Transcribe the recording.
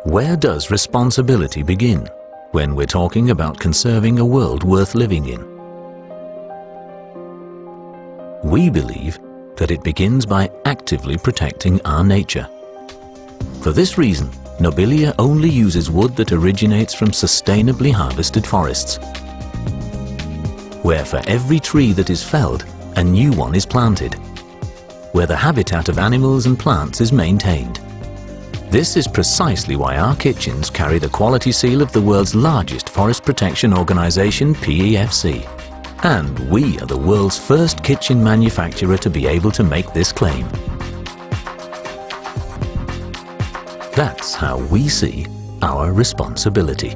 Where does responsibility begin when we're talking about conserving a world worth living in? We believe that it begins by actively protecting our nature. For this reason, Nobilia only uses wood that originates from sustainably harvested forests, where for every tree that is felled, a new one is planted, where the habitat of animals and plants is maintained. This is precisely why our kitchens carry the quality seal of the world's largest forest protection organization, PEFC. And we are the world's first kitchen manufacturer to be able to make this claim. That's how we see our responsibility.